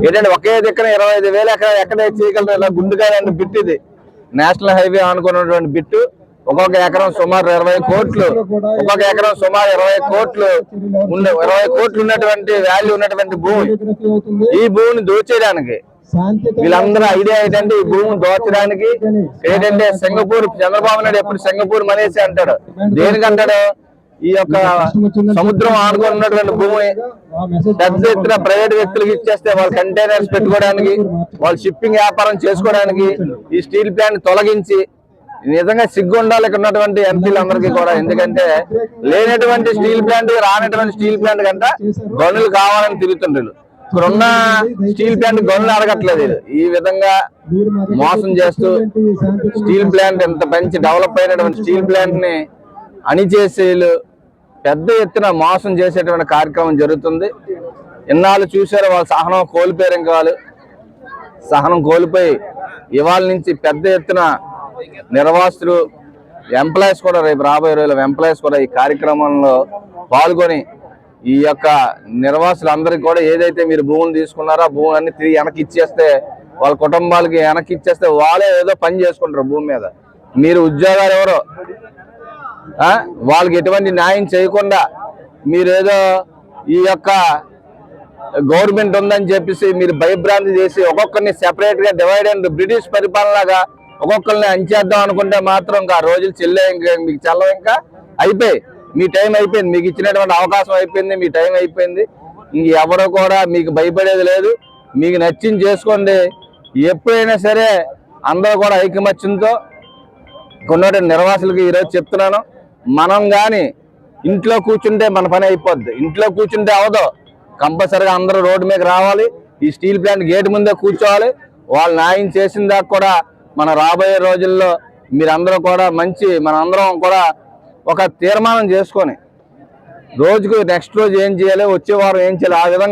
ఏంటంటే ఒకే దిక్కున 25,000 ఎక్కడ చేయగలరు? ఇలా గుండుగా బిట్ ఇది నేషనల్ హైవే అనుకున్నటువంటి బిట్టు. ఒక్కొక్క ఎకరం సుమారు 20 కోట్లు, ఒక్కొక్క ఎకరం సుమారు 20 కోట్లు ఉన్నటువంటి వాల్యూ ఉన్నటువంటి భూమి. ఈ భూమిని దోచేయడానికి వీళ్ళందరూ ఐడియా ఏంటంటే ఈ భూమిని దోచడానికి ఏంటంటే సింగపూర్ చంద్రబాబు నాయుడు ఎప్పుడు సింగపూర్ మనేసి అంటాడు. దేనికంటాడు? ఈ యొక్క సముద్రం ఆనుకొని ఉన్నటువంటి భూమి పెద్ద ఎత్తున ప్రైవేట్ వ్యక్తులకు ఇచ్చేస్తే వాళ్ళు కంటైనర్స్ పెట్టుకోవడానికి, వాళ్ళు షిప్పింగ్ వ్యాపారం చేసుకోవడానికి ఈ స్టీల్ ప్లాంట్ తొలగించి నిజంగా సిగ్గు ఉండాలి ఇక్కడ ఉన్నటువంటి ఎంపీలందరికీ కూడా. ఎందుకంటే లేనటువంటి స్టీల్ ప్లాంట్, రానటువంటి స్టీల్ ప్లాంట్ కంటే గనులు కావాలని తిరుగుతుండ్రు. ఇక్కడున్న స్టీల్ ప్లాంట్ గనులు అడగట్లేదు. ఈ విధంగా మోసం చేస్తూ స్టీల్ ప్లాంట్ ఎంత మంచి డెవలప్ అయినటువంటి స్టీల్ ప్లాంట్ ని అణిచేసి పెద్ద ఎత్తున మోసం చేసేటువంటి కార్యక్రమం జరుగుతుంది. ఇన్నాళ్ళు చూశారు, వాళ్ళు సహనం కోల్పోయారు. ఇంకా వాళ్ళు సహనం కోల్పోయి ఇవాళ నుంచి పెద్ద ఎత్తున నిర్వాసితులు, ఎంప్లాయీస్ కూడా రేపు రాబోయే రోజుల్లో ఎంప్లాయీస్ కూడా ఈ కార్యక్రమంలో పాల్గొని ఈ యొక్క నిర్వాసులందరికీ కూడా ఏదైతే మీరు భూములు తీసుకున్నారో ఆ భూమి అన్ని తిరిగి వెనక్కి ఇచ్చేస్తే, వాళ్ళ కుటుంబాలకి వెనక్కి ఇచ్చేస్తే వాళ్ళే ఏదో పని చేసుకుంటారు భూమి మీద. మీరు ఉద్యోగాలు ఎవరో వాళ్ళకి ఎటువంటి న్యాయం చేయకుండా మీరేదో ఈ యొక్క గవర్నమెంట్ ఉందని చెప్పేసి మీరు భయభ్రాంతి చేసి ఒక్కొక్కరిని సెపరేట్ గా డివైడ్ అండ్ బ్రిటిష్ పరిపాలనలాగా ఒక్కొక్కరిని అంచేద్దాం అనుకుంటే మాత్రం ఇంకా రోజులు మీకు చల్లవు. ఇంకా అయిపోయి మీ టైం అయిపోయింది, మీకు ఇచ్చినటువంటి అవకాశం అయిపోయింది, మీ టైం అయిపోయింది. ఇంక ఎవరు కూడా మీకు భయపడేది లేదు. మీకు నచ్చింది చేసుకోండి. ఎప్పుడైనా సరే అందరూ కూడా ఐకమత్యంతో కొన్నటువంటి నిర్వాసులకి ఈరోజు చెప్తున్నాను, మనం కానీ ఇంట్లో కూర్చుంటే మన పని అయిపోద్ది. ఇంట్లో కూర్చుంటే అవదు. కంపల్సరిగా అందరూ రోడ్డు మీద రావాలి. ఈ స్టీల్ ప్లాంట్ గేట్ ముందే కూర్చోవాలి. వాళ్ళు న్యాయం చేసిన దాకా కూడా మన రాబోయే రోజుల్లో మీరందరూ కూడా మనందరం కూడా ఒక తీర్మానం చేసుకొని రోజుకు నెక్స్ట్ రోజు ఏం చేయాలి, వచ్చే వారం ఏం చేయాలి, ఆ విధంగా